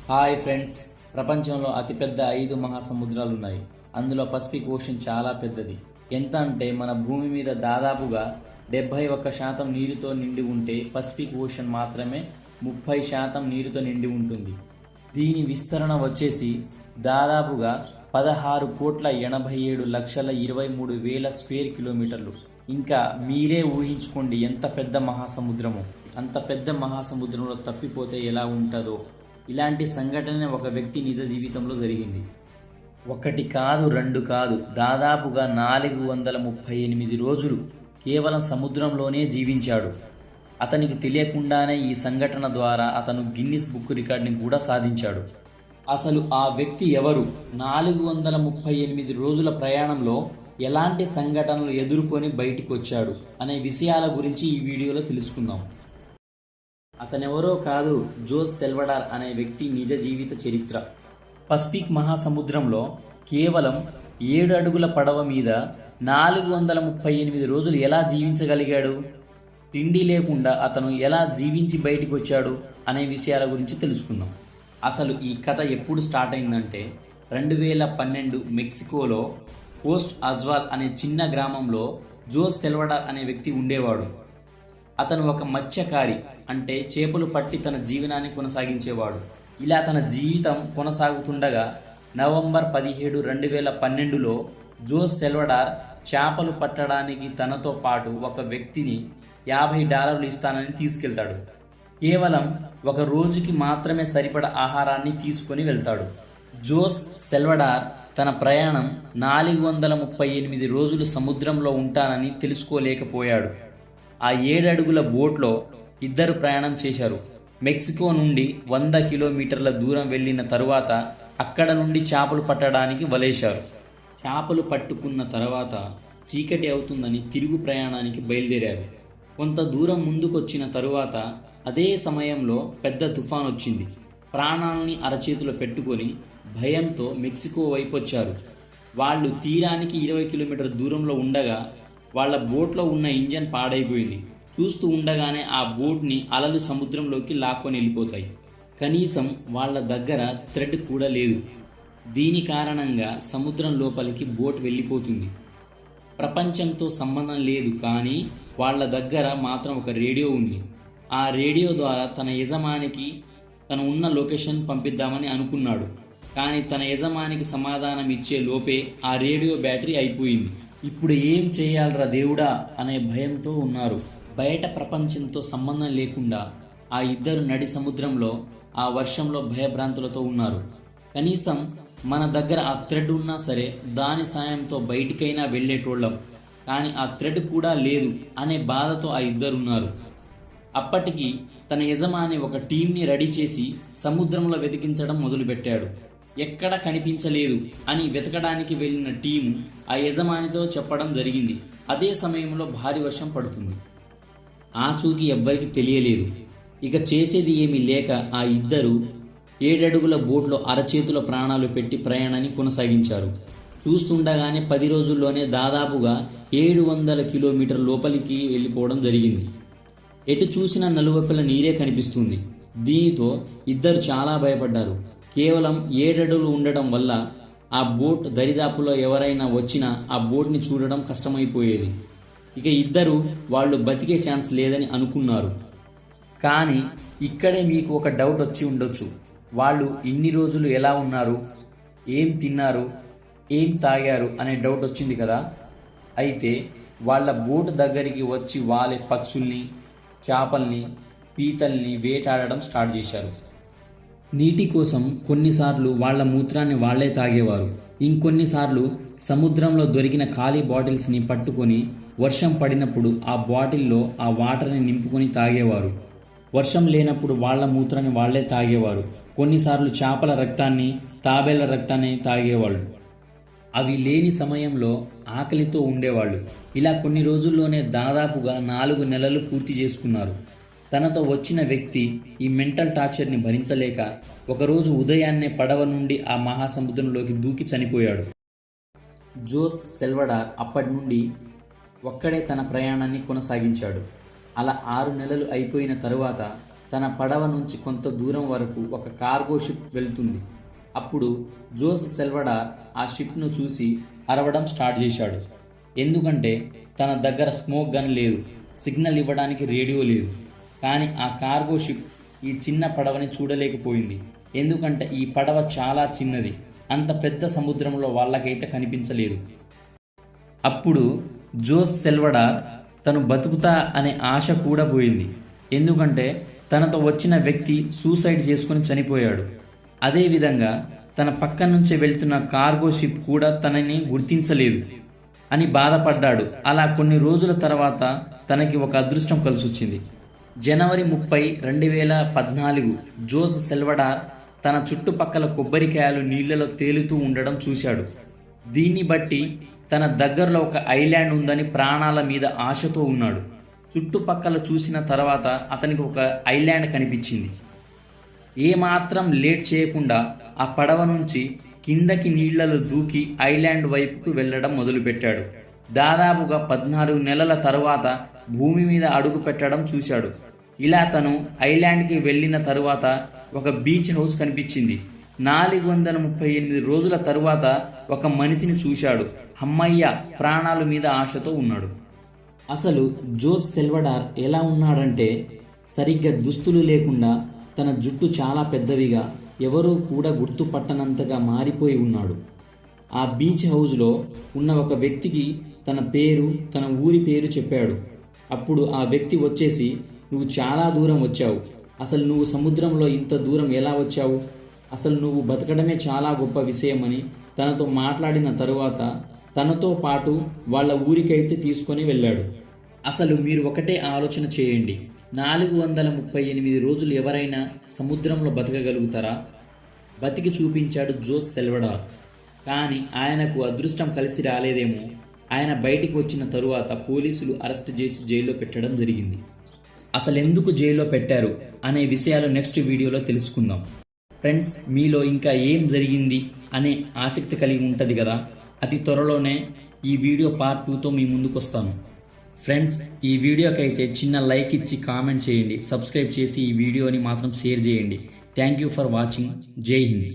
Hi friends, ప్రపంచంలో అతిపెద్ద 5 మహాసముద్రాలు ఉన్నాయి. అందులో పసిఫిక్ ఓషన్ చాలా పెద్దది. ఎంత అంటే మన భూమి మీద దాదాపుగా 71% నీరుతో నిండి ఉంటే పసిఫిక్ ఓషన్ మాత్రమే 30% నీరుతో నిండి ఉంటుంది. దీని విస్తరణ వచ్చేసి దాదాపుగా 16,87,23,000 స్క్వేర్ కిలోమీటర్లు. ఇంకా మీరే ఊహించుకోండి ఎంత పెద్ద మహాసముద్రమో. అంత పెద్ద మహాసముద్రంలో తప్పిపోతే ఎలా ఉంటుందో. ఇలాంటి సంఘటన ఒక వ్యక్తి నిజ జీవితంలో జరిగింది. ఒకటి కాదు, రెండు కాదు, దాదాపుగా 438 రోజులు కేవలం సముద్రంలోనే జీవించాడు. అతనికి తెలియకుండానే ఈ సంఘటన ద్వారా అతను గిన్నిస్ బుక్ రికార్డుని కూడా సాధించాడు. అసలు ఆ వ్యక్తి ఎవరు? 438 రోజుల ప్రయాణంలో ఎలాంటి సంఘటనలు ఎదుర్కొని బయటికి వచ్చాడు అనే విషయాల గురించి ఈ వీడియోలో తెలుసుకుందాం. అతనెవరో కాదు, జోస్ సెల్వడార్ అనే వ్యక్తి నిజ జీవిత చరిత్ర. పసిఫిక్ మహాసముద్రంలో కేవలం 7 అడుగుల పడవ మీద 438 రోజులు ఎలా జీవించగలిగాడు? తిండి లేకుండా అతను ఎలా జీవించి బయటికి వచ్చాడు అనే విషయాల గురించి తెలుసుకుందాం. అసలు ఈ కథ ఎప్పుడు స్టార్ట్ అయిందంటే 2012 మెక్సికోలో పోస్ట్ అజ్వాల్ అనే చిన్న గ్రామంలో జోస్ సెల్వడార్ అనే వ్యక్తి ఉండేవాడు. అతను ఒక మత్స్యకారి, అంటే చేపలు పట్టి తన జీవనాన్ని కొనసాగించేవాడు. ఇలా తన జీవితం కొనసాగుతుండగా నవంబర్ 17, 2012లో జోస్ సెల్వడార్ చేపలు పట్టడానికి తనతో పాటు ఒక వ్యక్తిని $50 ఇస్తానని తీసుకెళ్తాడు. కేవలం ఒక రోజుకి మాత్రమే సరిపడ ఆహారాన్ని తీసుకొని వెళ్తాడు. జోస్ సెల్వడార్ తన ప్రయాణం 438 రోజులు సముద్రంలో ఉంటానని తెలుసుకోలేకపోయాడు. ఆ 7 అడుగుల బోట్లో ఇద్దరు ప్రయాణం చేశారు. మెక్సికో నుండి 100 కిలోమీటర్ల దూరం వెళ్ళిన తరువాత అక్కడ నుండి చేపలు పట్టడానికి వలేశారు. చేపలు పట్టుకున్న తర్వాత చీకటి అవుతుందని తిరుగు ప్రయాణానికి బయలుదేరారు. కొంత దూరం ముందుకొచ్చిన తరువాత అదే సమయంలో పెద్ద తుఫాన్ వచ్చింది. ప్రాణాలని అరచేతిలో పెట్టుకొని భయంతో మెక్సికో వైపు వచ్చారు. వాళ్ళు తీరానికి 20 కిలోమీటర్ల దూరంలో ఉండగా వాళ్ళ బోట్లో ఉన్న ఇంజన్ పాడైపోయింది. చూస్తూ ఉండగానే ఆ బోట్ని అలలు సముద్రంలోకి లాక్కొని వెళ్ళిపోతాయి. కనీసం వాళ్ళ దగ్గర థ్రెడ్ కూడా లేదు. దీని కారణంగా సముద్రం లోపలికి బోట్ వెళ్ళిపోతుంది. ప్రపంచంతో సంబంధం లేదు, కానీ వాళ్ళ దగ్గర మాత్రం ఒక రేడియో ఉంది. ఆ రేడియో ద్వారా తన యజమానికి తను ఉన్న లొకేషన్ పంపిద్దామని అనుకున్నాడు. కానీ తన యజమానికి సమాధానం ఇచ్చే లోపే ఆ రేడియో బ్యాటరీ అయిపోయింది. ఇప్పుడు ఏం చేయాలరా దేవుడా అనే భయంతో ఉన్నారు. బయట ప్రపంచంతో సంబంధం లేకుండా ఆ ఇద్దరు నడి సముద్రంలో ఆ వర్షంలో భయభ్రాంతులతో ఉన్నారు. కనీసం మన దగ్గర ఆ థ్రెడ్ ఉన్నా సరే దాని సాయంతో బయటికైనా వెళ్ళేటోళ్ళం, కానీ ఆ థ్రెడ్ కూడా లేదు అనే బాధతో ఆ ఇద్దరున్నారు. అప్పటికి తన యజమాని ఒక టీంని రెడీ చేసి సముద్రంలో వెతికించడం మొదలుపెట్టాడు. ఎక్కడ కనిపించలేదు అని వెతకడానికి వెళ్ళిన టీము ఆ యజమానితో చెప్పడం జరిగింది. అదే సమయంలో భారీ వర్షం పడుతుంది. ఆచూకీ ఎవ్వరికి తెలియలేదు. ఇక చేసేది ఏమీ లేక ఆ ఇద్దరు 7 అడుగుల బోట్లో అరచేతుల ప్రాణాలు పెట్టి ప్రయాణాన్ని కొనసాగించారు. చూస్తుండగానే 10 రోజుల్లోనే దాదాపుగా 700 కిలోమీటర్ల లోపలికి వెళ్ళిపోవడం జరిగింది. ఎటు చూసినా నలువైపుల నీరే కనిపిస్తుంది. దీనితో ఇద్దరు చాలా భయపడ్డారు. కేవలం 7 అడుగులు ఉండటం వల్ల ఆ బోట్ దరిదాపులో ఎవరైనా వచ్చినా ఆ బోట్ని చూడడం కష్టమైపోయేది. ఇక ఇద్దరు వాళ్ళు బతికే ఛాన్స్ లేదని అనుకున్నారు. కానీ ఇక్కడే మీకు ఒక డౌట్ వచ్చి ఉండొచ్చు. వాళ్ళు ఇన్ని రోజులు ఎలా ఉన్నారు, ఏం తిన్నారు, ఏం తాగారు అనే డౌట్ వచ్చింది కదా. అయితే వాళ్ళ బోట్ దగ్గరికి వచ్చి వాలే పక్షుల్ని, చేపల్ని, పీతల్ని వేటాడడం స్టార్ట్ చేశారు. నీటి కోసం కొన్నిసార్లు వాళ్ల మూత్రాన్ని వాళ్లే తాగేవారు. ఇంకొన్నిసార్లు సముద్రంలో దొరికిన ఖాళీ బాటిల్స్ని పట్టుకొని వర్షం పడినప్పుడు ఆ బాటిల్లో ఆ వాటర్ని నింపుకొని తాగేవారు. వర్షం లేనప్పుడు వాళ్ల మూత్రాన్ని వాళ్లే తాగేవారు. కొన్నిసార్లు చేపల రక్తాన్ని, తాబేళ్ల రక్తాన్ని తాగేవాళ్ళు. అవి లేని సమయంలో ఆకలితో ఉండేవాళ్ళు. ఇలా కొన్ని రోజుల్లోనే దాదాపుగా 4 నెలలు పూర్తి చేసుకున్నారు. తనతో వచ్చిన వ్యక్తి ఈ మెంటల్ టార్చర్ని భరించలేక ఒకరోజు ఉదయాన్నే పడవ నుండి ఆ మహాసముద్రంలోకి దూకి చనిపోయాడు. జోస్ సెల్వడార్ అప్పటి నుండి ఒక్కడే తన ప్రయాణాన్ని కొనసాగించాడు. అలా 6 నెలలు అయిపోయిన తరువాత తన పడవ నుంచి కొంత దూరం వరకు ఒక కార్గో షిప్ వెళ్తుంది. అప్పుడు జోస్ సెల్వడార్ ఆ షిప్ను చూసి అరవడం స్టార్ట్ చేశాడు. ఎందుకంటే తన దగ్గర స్మోక్ గన్ లేదు, సిగ్నల్ ఇవ్వడానికి రేడియో లేదు. కానీ ఆ కార్గో షిప్ ఈ చిన్న పడవని చూడలేకపోయింది. ఎందుకంటే ఈ పడవ చాలా చిన్నది, అంత పెద్ద సముద్రంలో వాళ్ళకైతే కనిపించలేదు. అప్పుడు జోస్ సెల్వడార్ తను బతుకుతా అనే ఆశ కూడా పోయింది. ఎందుకంటే తనతో వచ్చిన వ్యక్తి సూసైడ్ చేసుకుని చనిపోయాడు. అదేవిధంగా తన పక్క నుంచి వెళ్తున్న కార్గో షిప్ కూడా తనని గుర్తించలేదు అని బాధపడ్డాడు. అలా కొన్ని రోజుల తర్వాత తనకి ఒక అదృష్టం కలిసొచ్చింది. జనవరి 30, 2014 జోస్ సెల్వడార్ తన చుట్టుపక్కల కొబ్బరికాయలు నీళ్లలో తేలుతూ ఉండడం చూశాడు. దీన్ని బట్టి తన దగ్గరలో ఒక ఐలాండ్ ఉందని ప్రాణాల మీద ఆశతో ఉన్నాడు. చుట్టుపక్కల చూసిన తర్వాత అతనికి ఒక ఐలాండ్ కనిపించింది. ఏమాత్రం లేట్ చేయకుండా ఆ పడవ నుంచి కిందకి నీళ్లలో దూకి ఐలాండ్ వైపుకు వెళ్ళడం మొదలుపెట్టాడు. దాదాపుగా 14 నెలల తరువాత భూమి మీద అడుగు పెట్టడం చూశాడు. ఇలా తను ఐలాండ్కి వెళ్ళిన తరువాత ఒక బీచ్ హౌస్ కనిపించింది. 438 రోజుల తరువాత ఒక మనిషిని చూశాడు. అమ్మయ్య, ప్రాణాల మీద ఆశతో ఉన్నాడు. అసలు జోస్ సెల్వడార్ ఎలా ఉన్నాడంటే సరిగ్గా దుస్తులు లేకుండా తన జుట్టు చాలా పెద్దవిగా ఎవరూ కూడా గుర్తుపట్టనంతగా మారిపోయి ఉన్నాడు. ఆ బీచ్ హౌస్లో ఉన్న ఒక వ్యక్తికి తన పేరు, తన ఊరి పేరు చెప్పాడు. అప్పుడు ఆ వ్యక్తి వచ్చేసి, నువ్వు చాలా దూరం వచ్చావు, అసలు నువ్వు సముద్రంలో ఇంత దూరం ఎలా వచ్చావు, అసలు నువ్వు బతకడమే చాలా గొప్ప విషయమని తనతో మాట్లాడిన తరువాత తనతో పాటు వాళ్ళ ఊరికైతే తీసుకొని వెళ్ళాడు. అసలు మీరు ఒకటే ఆలోచన చేయండి, 438 రోజులు ఎవరైనా సముద్రంలో బతకగలుగుతారా? బతికి చూపించాడు జోస్ సెల్వడార్. కానీ ఆయనకు అదృష్టం కలిసి రాలేదేమో. ఆయన బయటికి వచ్చిన తరువాత పోలీసులు అరెస్ట్ చేసి జైల్లో పెట్టడం జరిగింది. అసలు ఎందుకు జైల్లో పెట్టారు అనే విషయాలు నెక్స్ట్ వీడియోలో తెలుసుకుందాం. ఫ్రెండ్స్, మీలో ఇంకా ఏం జరిగింది అనే ఆసక్తి కలిగి ఉంటుంది కదా, అతి త్వరలోనే ఈ వీడియో పార్ట్ 2తో మీ ముందుకు వస్తాను. ఫ్రెండ్స్, ఈ వీడియోకి అయితే చిన్న లైక్ ఇచ్చి కామెంట్ చేయండి, సబ్స్క్రైబ్ చేసి ఈ వీడియోని మాత్రం షేర్ చేయండి. Thank you for watching. జై హింద్.